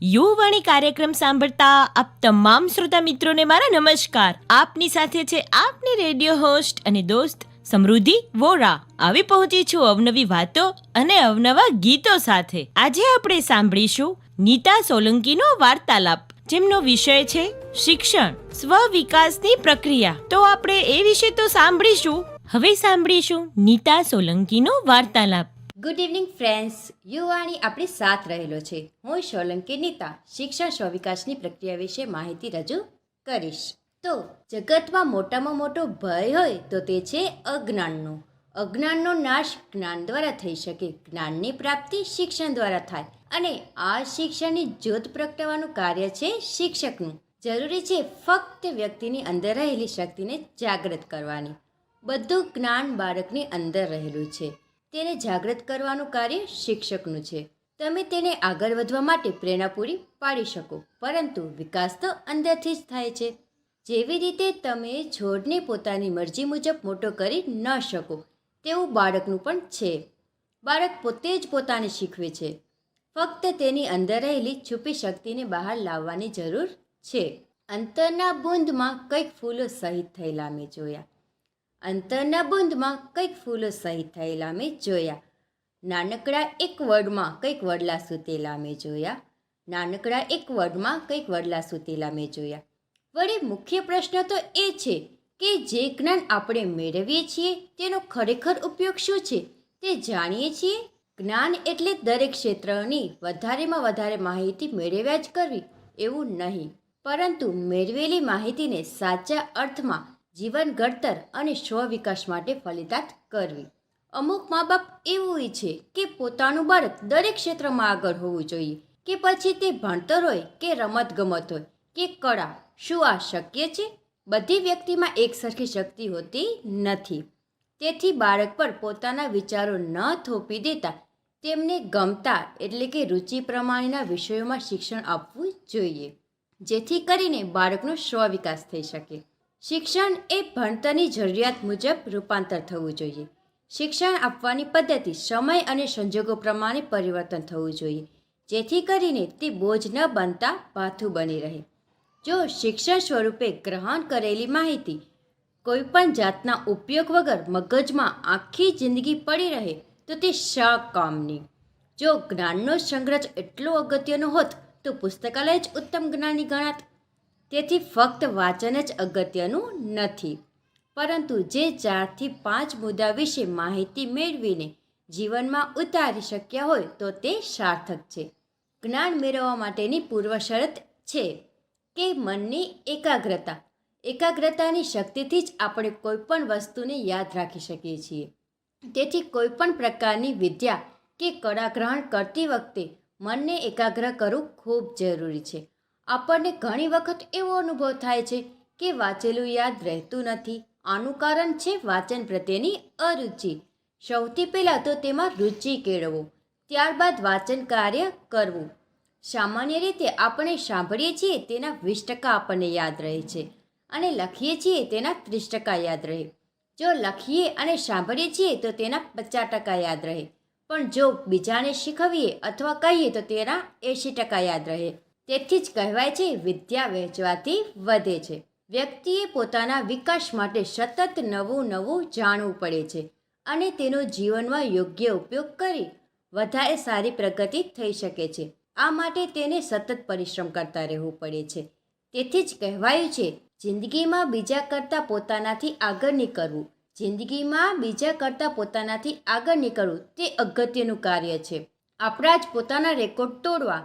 યુવાણી કાર્યક્રમ સાંભળતા આપ તમામ શ્રોતા મિત્રોને મારા નમસ્કાર. આપની સાથે છે આપની રેડિયો હોસ્ટ અને દોસ્ત સમૃદ્ધિ વોરા. આવી પહોંચી છું અવનવી વાતો અને અવનવા ગીતો સાથે. આજે આપણે સાંભળીશું નીતા સોલંકીનો વાર્તાલાપ, જેમનો વિષય છે શિક્ષણ, સ્વ વિકાસની પ્રક્રિયા. તો આપણે એ વિશે તો સાંભળીશું. હવે સાંભળીશું નીતા સોલંકીનો વાર્તાલાપ. ગુડ ઇવનિંગ ફ્રેન્ડ્સ, યુવાણી આપણી સાથ રહેલો છે. હું સોલંકી નીતા શિક્ષણ સ્વવિકાસની પ્રક્રિયા વિશે માહિતી રજૂ કરીશ. તો જગતમાં મોટામાં મોટો ભય હોય તો તે છે અજ્ઞાનનો. અજ્ઞાનનો નાશ જ્ઞાન દ્વારા થઈ શકે. જ્ઞાનની પ્રાપ્તિ શિક્ષણ દ્વારા થાય અને આ શિક્ષણની જ્યોત પ્રગટાવવાનું કાર્ય છે શિક્ષકનું. જરૂરી છે ફક્ત વ્યક્તિની અંદર રહેલી શક્તિને જાગૃત કરવાની. બધું જ્ઞાન બાળકની અંદર રહેલું છે, તેને જાગૃત કરવાનું કાર્ય શિક્ષકનું છે. તમે તેને આગળ વધવા માટે પ્રેરણા પૂરી પાડી શકો, પરંતુ વિકાસ તો અંદરથી જ થાય છે. જેવી રીતે તમે છોડને પોતાની મરજી મુજબ મોટો કરી ન શકો, તેવું બાળકનું પણ છે. બાળક પોતે જ પોતાને શીખવે છે. ફક્ત તેની અંદર રહેલી છુપી શક્તિને બહાર લાવવાની જરૂર છે. અંતરના બુંદમાં કંઈક ફૂલો સહિત થયેલા મેં જોયા. અંતરના બુંદમાં કંઈક ફૂલો સહિત થયેલા મેં જોયા. નાનકડા એક વડમાં કંઈક વડલા સૂતેલા મેં જોયા. નાનકડા એક વડમાં કંઈક વડલા સૂતેલા મેં જોયા. વળી મુખ્ય પ્રશ્ન તો એ છે કે જે જ્ઞાન આપણે મેળવીએ છીએ તેનો ખરેખર ઉપયોગ શું છે તે જાણીએ છીએ. જ્ઞાન એટલે દરેક ક્ષેત્રની વધારેમાં વધારે માહિતી મેળવ્યા જ કરવી એવું નહીં, પરંતુ મેળવેલી માહિતીને સાચા અર્થમાં જીવન ઘડતર અને સ્વ વિકાસ માટે ફલિતાર્થ કરવી. અમુક મા બાપ એવું ઈચ્છે કે પોતાનું બાળક દરેક ક્ષેત્રમાં આગળ હોવું જોઈએ, કે પછી તે ભણતર હોય કે રમતગમત હોય કે કળા. શું આ શક્ય છે? બધી વ્યક્તિમાં એક સરખી શક્તિ હોતી નથી. તેથી બાળક પર પોતાના વિચારો ન થોપી દેતા તેમને ગમતા એટલે કે રુચિ પ્રમાણેના વિષયોમાં શિક્ષણ આપવું જોઈએ, જેથી કરીને બાળકનો સ્વ વિકાસ થઈ શકે. શિક્ષણ એ ભણતરની જરૂરિયાત મુજબ રૂપાંતર થવું જોઈએ. શિક્ષણ આપવાની પદ્ધતિ સમય અને સંજોગો પ્રમાણે પરિવર્તન થવું જોઈએ, જેથી કરીને તે બોજ ન બનતા ભાથું બની રહે. જો શિક્ષણ સ્વરૂપે ગ્રહણ કરેલી માહિતી કોઈપણ જાતના ઉપયોગ વગર મગજમાં આખી જિંદગી પડી રહે તો તે શા કામની? જો જ્ઞાનનો સંગ્રહ એટલો અગત્યનો હોત તો પુસ્તકાલય જ ઉત્તમ જ્ઞાની ગણાત. તેથી ફક્ત વાંચન જ અગત્યનું નથી, પરંતુ જે 4 થી 5 મુદ્દા વિશે માહિતી મેળવીને જીવનમાં ઉતારી શક્યા હોય તો તે સાર્થક છે. જ્ઞાન મેળવવા માટેની પૂર્વ શરત છે કે મનની એકાગ્રતા. એકાગ્રતાની શક્તિથી જ આપણે કોઈપણ વસ્તુને યાદ રાખી શકીએ છીએ. તેથી કોઈપણ પ્રકારની વિદ્યા કે કળા ગ્રહણ કરતી વખતે મનને એકાગ્ર કરવું ખૂબ જરૂરી છે. આપણને ઘણી વખત એવો અનુભવ થાય છે કે વાંચેલું યાદ રહેતું નથી. આનું કારણ છે વાંચન પ્રત્યેની અરુચિ. સૌથી પહેલાં તો તેમાં રુચિ કેળવો, ત્યારબાદ વાંચન કાર્ય કરવું. સામાન્ય રીતે આપણે સાંભળીએ છીએ તેના 20% આપણને યાદ રહે છે અને લખીએ છીએ તેના 30% યાદ રહે. જો લખીએ અને સાંભળીએ છીએ તો તેના 50% યાદ રહે, પણ જો બીજાને શીખવીએ અથવા કહીએ તો તેના 80% યાદ રહે. તેથી જ કહેવાય છે વિદ્યા વહેંચવાથી વધે છે. વ્યક્તિએ પોતાના વિકાસ માટે સતત નવું જાણવું પડે છે અને તેનો જીવનમાં યોગ્ય ઉપયોગ કરી વધારે સારી પ્રગતિ થઈ શકે છે. આ માટે તેને સતત પરિશ્રમ કરતા રહેવું પડે છે. તેથી જ કહેવાયું છે જિંદગીમાં બીજા કરતાં પોતાનાથી આગળ નીકળવું. જિંદગીમાં બીજા કરતાં પોતાનાથી આગળ નીકળવું તે અગત્યનું કાર્ય છે. આપણા જ પોતાના રેકોર્ડ તોડવા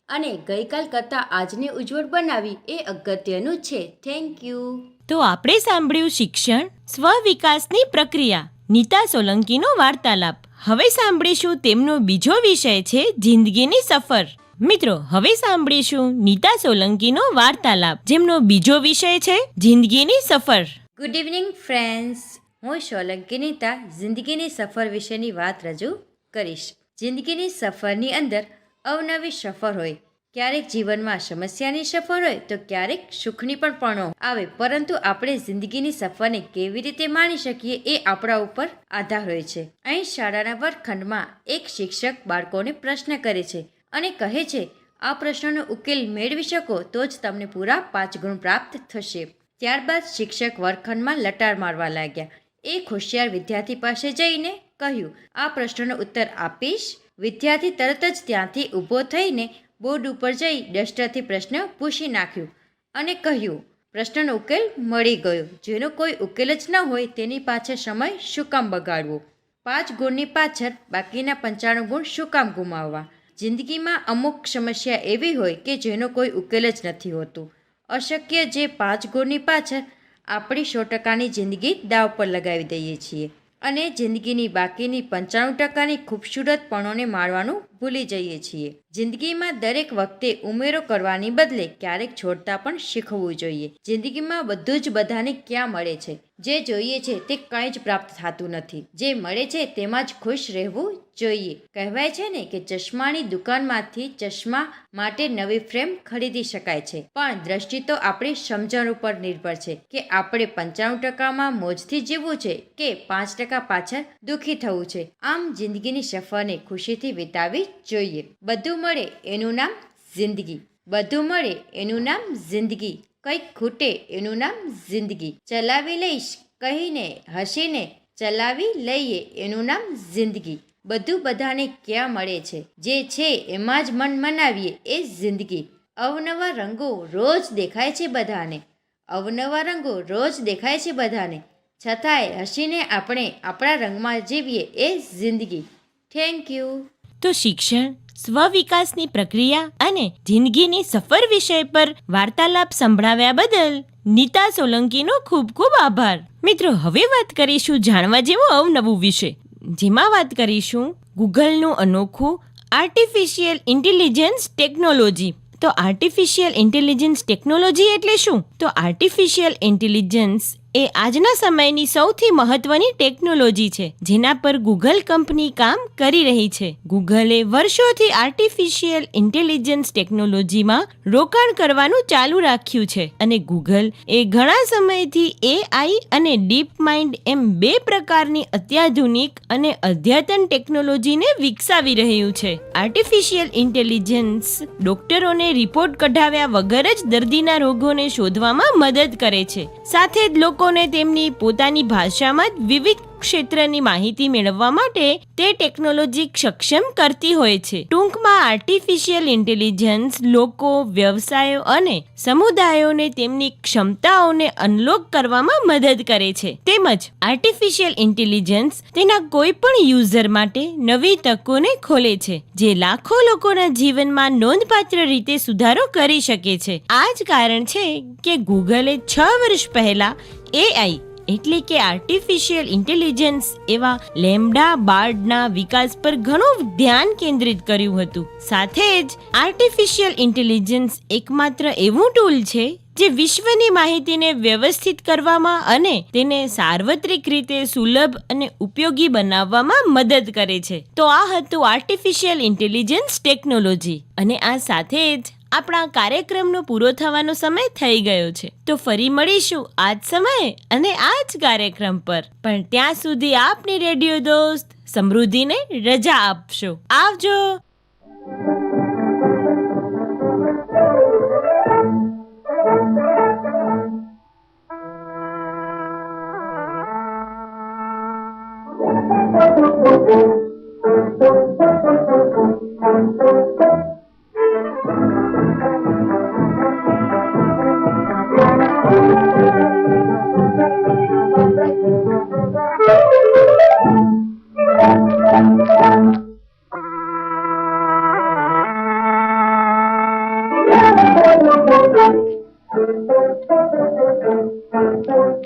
અને ગઈકાલ કરતાં આજને ઉજ્જવળ બનાવી એ અગત્યનું છે. Thank you. તો આપણે સાંભળ્યું શિક્ષણ, સ્વ વિકાસની પ્રક્રિયા, નીતા સોલંકીનો વાર્તાલાપ. હવે સાંભળીશું તેમનો બીજો વિષય છે જિંદગીની સફર. મિત્રો, હવે સાંભળીશું નીતા સોલંકીનો વાર્તાલાપ, જેમનો બીજો વિષય છે જિંદગીની સફર. ગુડ ઇવનિંગ ફ્રેન્ડ્સ, હું સોલંકી નીતા જિંદગીની સફર વિશેની વાત રજૂ કરીશ. જિંદગીની સફરની અંદર અવનવી સફર હોય. ક્યારેક જીવનમાં સમસ્યાની સફર હોય તો ક્યારેક સુખની પણ પણો આવે, પરંતુ આપણે જિંદગીની સફરને કેવી રીતે માણી શકીએ એ આપણા ઉપર આધાર હોય છે. અહીં શાળાના વર્ગખંડમાં એક શિક્ષક બાળકોને પ્રશ્ન કરે છે અને કહે છે, આ પ્રશ્નનો ઉકેલ મેળવી શકો તો જ તમને પૂરા 5 ગુણ પ્રાપ્ત થશે. ત્યારબાદ શિક્ષક વર્ગખંડમાં લટાર મારવા લાગ્યા. એક હોશિયાર વિદ્યાર્થી પાસે જઈને કહ્યું, આ પ્રશ્નનો ઉત્તર આપીશ. વિદ્યાર્થી તરત જ ત્યાંથી ઊભો થઈને બોર્ડ ઉપર જઈ ડસ્ટરથી પ્રશ્ન પૂછી નાખ્યું અને કહ્યું, પ્રશ્નનો ઉકેલ મળી ગયો. જેનો કોઈ ઉકેલ જ ન હોય તેની પાછળ સમય શું કામ બગાડવો? 5 ગુણની પાછળ બાકીના 95 ગુણ શું કામ ગુમાવવા? જિંદગીમાં અમુક સમસ્યા એવી હોય કે જેનો કોઈ ઉકેલ જ નથી હોતું. અશક્ય જે 5 ગુણની પાછળ આપણી 100%ની જિંદગી દાવ પર લગાવી દઈએ છીએ અને જિંદગીની બાકીની 95%ની ખૂબસૂરત પણોને માણવાનું ભૂલી જઈએ છીએ. જિંદગીમાં દરેક વખતે ઉમેરો કરવાની બદલે ક્યારેક છોડતા પણ શીખવું જોઈએ. જિંદગીમાં બધું જ બધાને ક્યાં મળે છે? જે જોઈએ છે તે કંઈ જ પ્રાપ્ત થતું નથી. જે મળે છે તેમાં જ ખુશ રહેવું જોઈએ. કહેવાય છે ને કે ચશ્માની દુકાનમાંથી ચશ્મા માટે નવી ફ્રેમ ખરીદી શકાય છે, પણ દ્રષ્ટિ તો આપણી સમજણ ઉપર નિર્ભર છે કે આપણે 95%માં મોજથી જીવવું છે કે 5% પાછળ દુઃખી થવું છે. આમ જિંદગીની સફરને ખુશીથી વિતાવી જોઈએ. બધું મળે એનું નામ જિંદગી. બધું મળે એનું નામ જિંદગી. કંઈક ખૂટે એનું નામ જિંદગી. ચલાવી લઈશ કહીને હસીને ચલાવી લઈએ એનું નામ જિંદગી. બધું બધાને ક્યાં મળે છે? જે છે એમાં જ મન મનાવીએ એ જિંદગી. અવનવા રંગો રોજ દેખાય છે બધાને. અવનવા રંગો રોજ દેખાય છે બધાને. છતાંય હસીને આપણે આપણા રંગમાં જીવીએ એ જિંદગી. Thank you. તો શિક્ષણ, સ્વવિકાસની પ્રક્રિયા અને જિંદગીની સફર વિષય પર વાર્તાલાપ સંભળાવ્યા બદલ નીતા સોલંકીનો ખૂબ ખૂબ આભાર. મિત્રો, હવે વાત કરીશું જાણવા જેવું અવનવું વિષય, જેમાં વાત કરીશું ગૂગલનું અનોખું આર્ટિફિશિયલ ઇન્ટેલિજન્સ ટેકનોલોજી. તો આર્ટિફિશિયલ ઇન્ટેલિજન્સ ટેકનોલોજી એટલે શું? તો આર્ટિફિશિયલ ઇન્ટેલિજન્સ એ આજના સમયની સૌથી મહત્વની ટેકનોલોજી છે, જેના પર ગૂગલ કંપની કામ કરી રહી છે. ગૂગલે વર્ષોથી આર્ટિફિશિયલ ઇન્ટેલિજન્સ ટેકનોલોજીમાં રોકાણ કરવાનું ચાલુ રાખ્યું છે અને ગૂગલ એ ઘણા સમયથી એઆઈ અને ડીપ માઇન્ડ એમ 2 પ્રકારની અત્યાધુનિક અને અદ્યતન ટેકનોલોજીને વિકસાવી રહ્યું છે. આર્ટિફિશિયલ ઇન્ટેલિજન્સ ડોક્ટરોને રિપોર્ટ કઢાવ્યા વગર જ દર્દીના રોગોને શોધવામાં મદદ કરે છે. સાથે જ લોકોને તેમની પોતાની ભાષામાં જ વિવિધ ક્ષેત્રની માહિતી મેળવવા માટે તે ટેકનોલોજી સક્ષમ કરતી હોય છે. ટૂંકમાં આર્ટિફિશિયલ ઇન્ટેલિજન્સ લોકો, વ્યવસાયો અને સમુદાયોને તેમની ક્ષમતાઓને અનલોક કરવામાં મદદ કરે છે. તેમજ આર્ટિફિશિયલ ઇન્ટેલિજન્સ તેના કોઈ પણ યુઝર માટે નવી તકોને ખોલે છે, જે લાખો લોકોના જીવનમાં નોંધપાત્ર રીતે સુધારો કરી શકે છે. આ જ કારણ છે કે ગૂગલે 6 વર્ષ પહેલા એઆઈ એટલે કે આર્ટિફિશિયલ ઇન્ટેલિજન્સ એવા લેમ્ડા બાર્ડના વિકાસ પર ઘણું ધ્યાન કેન્દ્રિત કર્યું હતું. સાથે જ આર્ટિફિશિયલ ઇન્ટેલિજન્સ એકમાત્ર એવું ટૂલ છે જે વિશ્વની માહિતીને વ્યવસ્થિત કરવામાં અને તેને સાર્વત્રિક રીતે સુલભ અને ઉપયોગી બનાવવામાં મદદ કરે છે. તો આ હતું આર્ટિફિશિયલ ઇન્ટેલિજન્સ ટેકનોલોજી, અને આ સાથે જ આપણા કાર્યક્રમનો પૂરો થવાનો સમય થઈ ગયો છે. તો ફરી મળીશું આ જ સમયે અને આ જ કાર્યક્રમ પર. પણ ત્યાં સુધી આપની રેડિયો દોસ્ત સમૃદ્ધિને રજા આપશો. આવજો. Thank you.